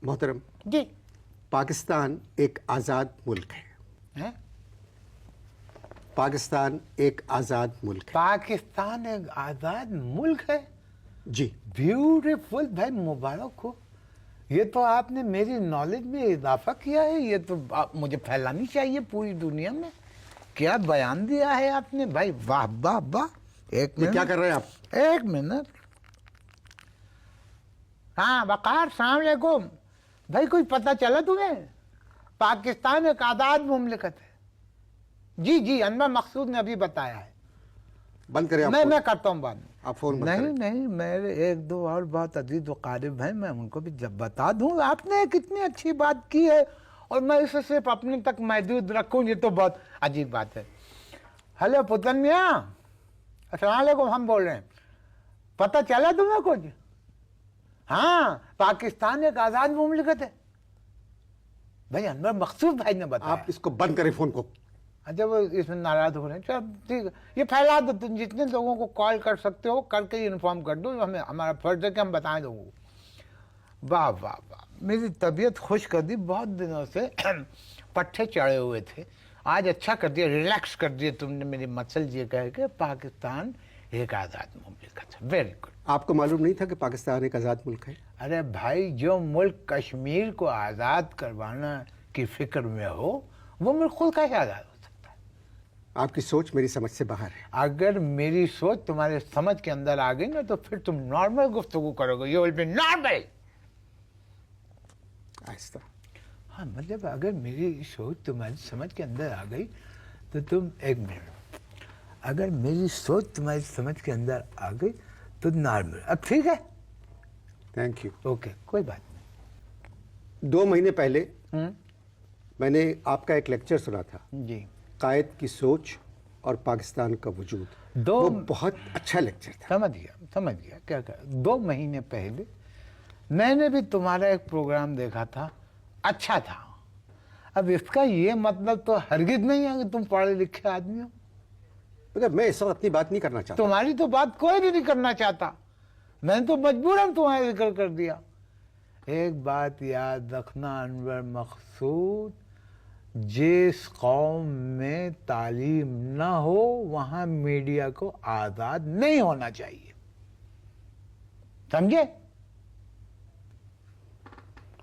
मोहतरम, जी पाकिस्तान एक आज़ाद मुल्क है। पाकिस्तान एक आज़ाद मुल्क है। पाकिस्तान एक आज़ाद मुल्क है। जी। ब्यूटीफुल भाई, मुबारक हो। ये तो आपने मेरी नॉलेज में इजाफा किया है। ये तो मुझे फैलानी चाहिए पूरी दुनिया में। क्या बयान दिया है आपने भाई, वाह वाह वाह। एक ये मिनट, क्या कर रहे हैं आप? एक मिनट। हाँ वकार, सलाम अलैकुम भाई। कुछ पता चला तुम्हें? पाकिस्तान एक आज़ाद मुमलिकत है। जी जी, अनवर मकसूद ने अभी बताया है। बंद करें आप मैं करता हूँ बाद में। आप फोन बंद नहीं करें। नहीं, मेरे एक दो और बहुत अजीज व कारिब हैं, मैं उनको भी जब बता दूं। आपने कितनी अच्छी बात की है और मैं इसे सिर्फ अपने तक महदूद रखूं, ये तो बहुत अजीब बात है। हेलो पुतन मियाँ, अस्सलाम वालेकुम, हम बोल रहे हैं। पता चला तुम्हें कुछ? हाँ, पाकिस्तान एक आज़ाद मुमलिकत है भाई। अनवर मकसूद भाई ने बताया। आप इसको बंद करें फोन को। अच्छा, वो इसमें नाराज हो रहे हैं। चल ठीक है, ये फैला दो। तुम जितने लोगों को कॉल कर सकते हो करके इन्फॉर्म कर दो। हमें हमारा फर्ज है कि हम बताएं लोगों को। वाह वाह वाह, मेरी तबीयत खुश कर दी। बहुत दिनों से पट्टे चढ़े हुए थे, आज अच्छा कर दिया, रिलैक्स कर दिया तुमने मेरी मसल ये कह के पाकिस्तान एक आज़ाद मुमलिकत है। Very good. आपको मालूम नहीं था कि पाकिस्तान एक आज़ाद मुल्क है? अरे भाई, जो मुल्क कश्मीर को आज़ाद करवाना की फिक्र में हो, वो मुल्क खुद कैसे आज़ाद? आपकी सोच मेरी समझ से बाहर है। अगर मेरी सोच तुम्हारे समझ के अंदर आ गई ना, तो फिर तुम नॉर्मल गुफ्तगू करोगे। You will be normal. आहिस्ता। हाँ, मतलब अगर मेरी सोच तुम्हारी समझ के अंदर आ गई तो तुम, एक मिनट, अगर मेरी सोच तुम्हारी समझ के अंदर आ गई तो नॉर्मल। अब ठीक है, थैंक यू। ओके, कोई बात नहीं। 2 महीने पहले मैंने आपका एक लेक्चर सुना था, जी। कायद की सोच और पाकिस्तान का वजूद। वो बहुत अच्छा लेक्चर था। समझ गया क्या कर। 2 महीने पहले मैंने भी तुम्हारा एक प्रोग्राम देखा था, अच्छा था। अब इसका ये मतलब तो हरगिज नहीं है कि तुम पढ़े लिखे आदमी हो। मगर मैं इस वक्त अपनी बात नहीं करना चाहता। तुम्हारी तो बात कोई भी नहीं करना चाहता, मैंने तो मजबूरन तुम्हारा जिक्र कर दिया। एक बात याद रखना अनवर मकसूद, जिस कौम में तालीम न हो वहां मीडिया को आज़ाद नहीं होना चाहिए, समझे?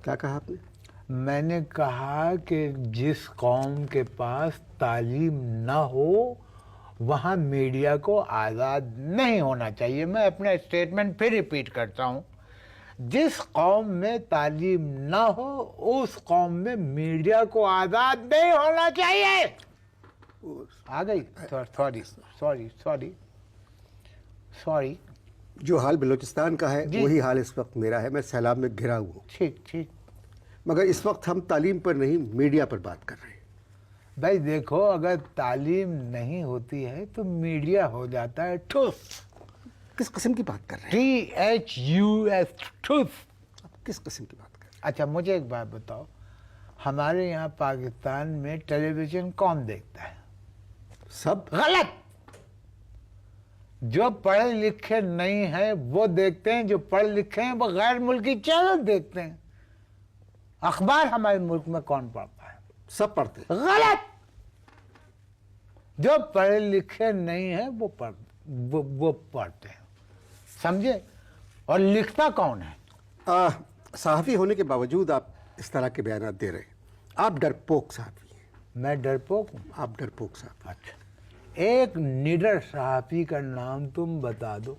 क्या कहा आपने? मैंने कहा कि जिस कौम के पास तालीम न हो वहां मीडिया को आज़ाद नहीं होना चाहिए। मैं अपना स्टेटमेंट फिर रिपीट करता हूं, जिस कौम में तालीम न हो उस कौम में मीडिया को आज़ाद नहीं होना चाहिए। आ गई? Sorry sorry sorry sorry. जो हाल बलूचिस्तान का है वही हाल इस वक्त मेरा है। मैं सैलाब में घिरा हुआ हूँ। ठीक ठीक। मगर इस वक्त हम तालीम पर नहीं, मीडिया पर बात कर रहे हैं। भाई देखो, अगर तालीम नहीं होती है तो मीडिया हो जाता है ठूस। किस किस्म की बात कर रहे हैं? THUS, ठूस। किस किस्म की बात कर रहे हैं? अच्छा, मुझे एक बात बताओ, हमारे यहाँ पाकिस्तान में टेलीविजन कौन देखता है? सब गलत। जो पढ़े लिखे नहीं है वो देखते हैं, जो पढ़े लिखे हैं वो गैर मुल्की चैनल देखते हैं। अखबार हमारे मुल्क में कौन पढ़ता है? सब पढ़ते हैं। गलत। जो पढ़े लिखे नहीं है वो पढ़ते हैं, समझे? और लिखता कौन है? सहाफ़ी होने के बावजूद आप इस तरह के बयान दे रहे हैं। आप डरपोक सहाफ़ी हैं। मैं डरपोक हूँ? आप डरपोक सहाफ़ी। अच्छा, एक निडर सहाफ़ी का नाम तुम बता दो।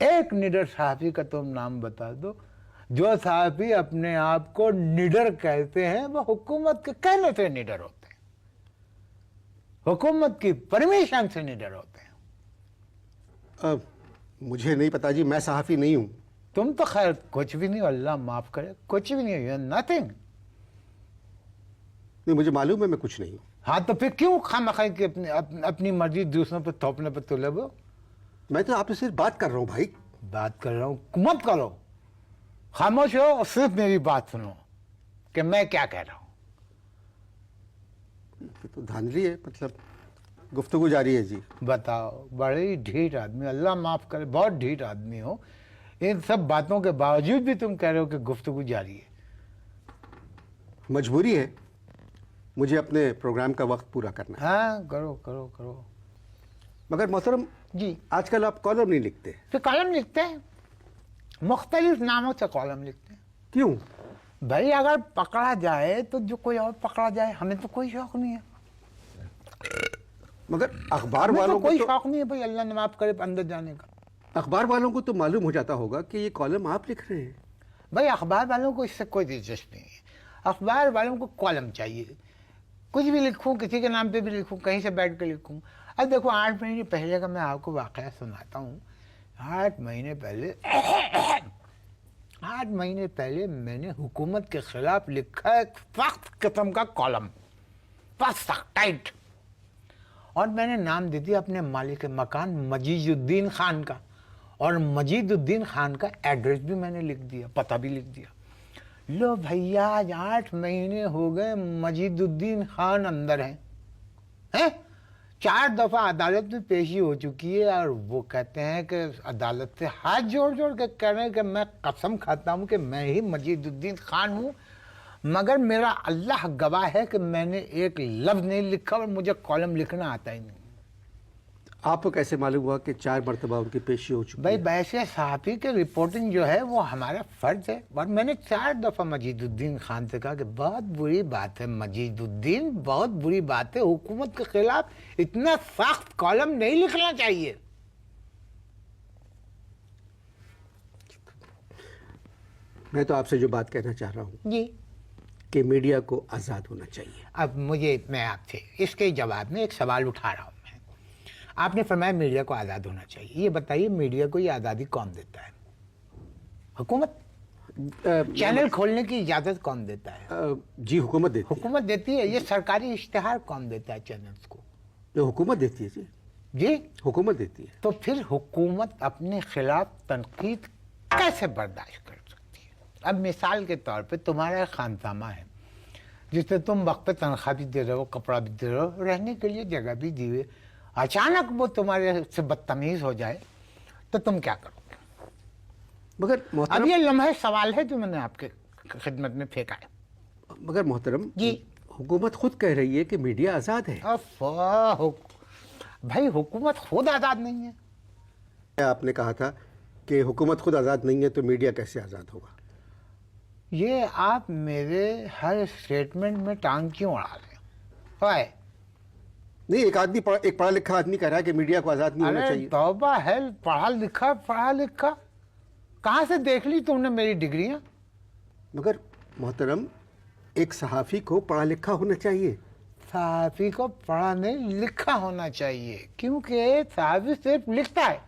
एक निडर सहाफ़ी का तुम नाम बता दो। जो सहाफ़ी अपने आप को निडर कहते हैं वो हुकूमत के कहने से निडर होते हैं, हुकूमत की परमिशन से निडर होते हैं। मुझे नहीं पता जी, मैं सहाफ़ी नहीं हूँ। तुम तो खैर कुछ भी नहीं, अल्लाह माफ करे, कुछ भी नहीं है, नथिंग। नहीं, मुझे मालूम है मैं कुछ नहीं हूँ। हाँ तो फिर क्यों खामखा की अपनी मर्जी दूसरों पर थोपने पर तुले हो? मैं तो आपसे सिर्फ बात कर रहा हूँ भाई। बात कर रहा हूँ, मत करो, खामोश हो और सिर्फ मेरी बात सुनो कि मैं क्या कह रहा हूँ। तो धांधली है, मतलब गुफ्तगू जारी है जी। बताओ, बड़ी ढीठ आदमी, अल्लाह माफ करे, बहुत ढीठ आदमी हो। इन सब बातों के बावजूद भी तुम कह रहे हो कि गुफ्तगू जारी है। मजबूरी है, मुझे अपने प्रोग्राम का वक्त पूरा करना है। हाँ करो करो करो। मगर मोहतरम जी आजकल आप कॉलम नहीं लिखते, तो कॉलम लिखते हैं, मुख्तलिफ नामों से कॉलम लिखते हैं। क्यों? भाई अगर पकड़ा जाए तो जो कोई और पकड़ा जाए, हमें तो कोई शौक नहीं है। मगर अखबार हमें वालों तो कोई को शौक नहीं है भाई, अल्लाह ने माफ करे अंदर जाने का। अखबार वालों को तो मालूम हो जाता होगा कि ये कॉलम आप लिख रहे हैं। भाई अखबार वालों को इससे कोई दिलचस्पी नहीं है। अखबार वालों को कॉलम चाहिए, कुछ भी लिखूं, किसी के नाम पे भी लिखूं, कहीं से बैठ के लिखूं। अब देखो 8 महीने पहले का मैं आपको वाकया सुनाता हूँ। 8 महीने पहले मैंने हुकूमत के खिलाफ लिखा एक सख्त किस्म का कॉलम, बस सख्त टाइट, और मैंने नाम दे दिया अपने मालिक मकान मजीदुद्दीन खान का, और मजीदुद्दीन खान का एड्रेस भी मैंने लिख दिया, पता भी लिख दिया। लो भैया आज 8 महीने हो गए, मजीदुद्दीन खान अंदर हैं 4 दफ़ा अदालत में पेशी हो चुकी है, और वो कहते हैं कि अदालत से हाथ जोड़ जोड़ के कह रहे हैं कि मैं कसम खाता हूँ कि मैं ही मजीदुद्दीन खान हूँ, मगर मेरा अल्लाह गवाह है कि मैंने एक लफ्ज़ नहीं लिखा और मुझे कॉलम लिखना आता ही नहीं। आपको कैसे मालूम हुआ कि 4 मरतबा उनकी पेशी हो चुकी भाई है? वैसे सहाफ़ी की रिपोर्टिंग जो है वो हमारा फ़र्ज़ है, और मैंने 4 दफ़ा मजीदुद्दीन खान से कहा कि बहुत बुरी बात है मजीदुद्दीन, बहुत बुरी बात है, हुकूमत के खिलाफ इतना सख्त कॉलम नहीं लिखना चाहिए। मैं तो आपसे जो बात कहना चाह रहा हूँ जी कि मीडिया को आज़ाद होना चाहिए। अब मैं आपसे इसके जवाब में एक सवाल उठा रहा हूँ। मैं आपने फरमाया मीडिया को आज़ाद होना चाहिए, ये बताइए मीडिया को ये आज़ादी कौन देता है? हुकूमत। चैनल खोलने की इजाज़त कौन देता है? जी हुकूमत देती है। हुकूमत देती है। ये सरकारी इश्तिहार कौन देता है चैनल्स को? जो हुकूमत देती है जी, जी हुकूमत देती है। तो फिर हुकूमत अपने खिलाफ तनकीद कैसे बर्दाश्त कर सकती है? अब मिसाल के तौर पे तुम्हारा एक खानसामा है जिससे तुम वक्त पे तनख्वाह भी दे रहे हो, कपड़ा भी दे रहे हो, रहने के लिए जगह भी दी हुई, अचानक वो तुम्हारे से बदतमीज हो जाए तो तुम क्या करोगे? मगर अब मोहतरम, ये लम्हे सवाल है जो मैंने आपके खिदमत में फेंका है। मगर मोहतरम जी हुकूमत खुद कह रही है कि मीडिया आज़ाद है। भाई हुकूमत खुद आज़ाद नहीं है। आपने कहा था कि हुकूमत खुद आज़ाद नहीं है तो मीडिया कैसे आज़ाद होगा? ये आप मेरे हर स्टेटमेंट में टांग क्यों अड़ा रहे हो? नहीं, एक पढ़ा लिखा आदमी कह रहा है कि मीडिया को आज़ाद नहीं होना अरे चाहिए। तौबा है, पढ़ा लिखा कहाँ से देख ली तुमने मेरी डिग्रियां? मगर मोहतरम एक सहाफ़ी को पढ़ा लिखा होना चाहिए। सहाफ़ी को पढ़ा नहीं लिखा होना चाहिए, क्योंकि सहाफ़ी सिर्फ लिखता है।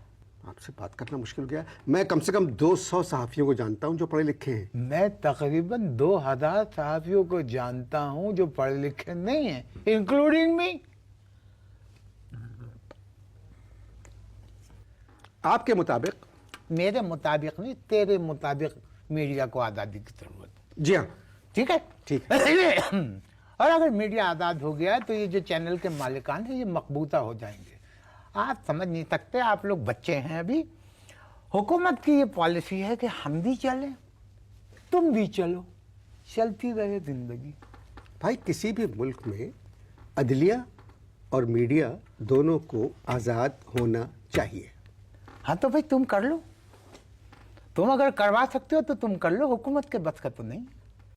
आपसे बात करना मुश्किल हो गया। मैं कम से कम 200 सहाफ़ियों को जानता हूं जो पढ़े लिखे हैं। मैं तकरीबन 2000 सहाफ़ियों को जानता हूं जो पढ़े लिखे नहीं हैं, इंक्लूडिंग मी। आपके मुताबिक? मेरे मुताबिक नहीं, तेरे मुताबिक मीडिया को आज़ादी की ज़रूरत है। जी हाँ, ठीक है, ठीक है। और अगर मीडिया आज़ाद हो गया तो ये जो चैनल के मालिकान हैं ये मकबूता हो जाएंगे। आप समझ नहीं सकते, आप लोग बच्चे हैं अभी। हुकूमत की ये पॉलिसी है कि हम भी चलें तुम भी चलो, चलती रहे ज़िंदगी। भाई किसी भी मुल्क में अदलिया और मीडिया दोनों को आज़ाद होना चाहिए। हाँ तो भाई तुम कर लो, तुम अगर करवा सकते हो तो तुम कर लो, हुकूमत के बस का तो नहीं।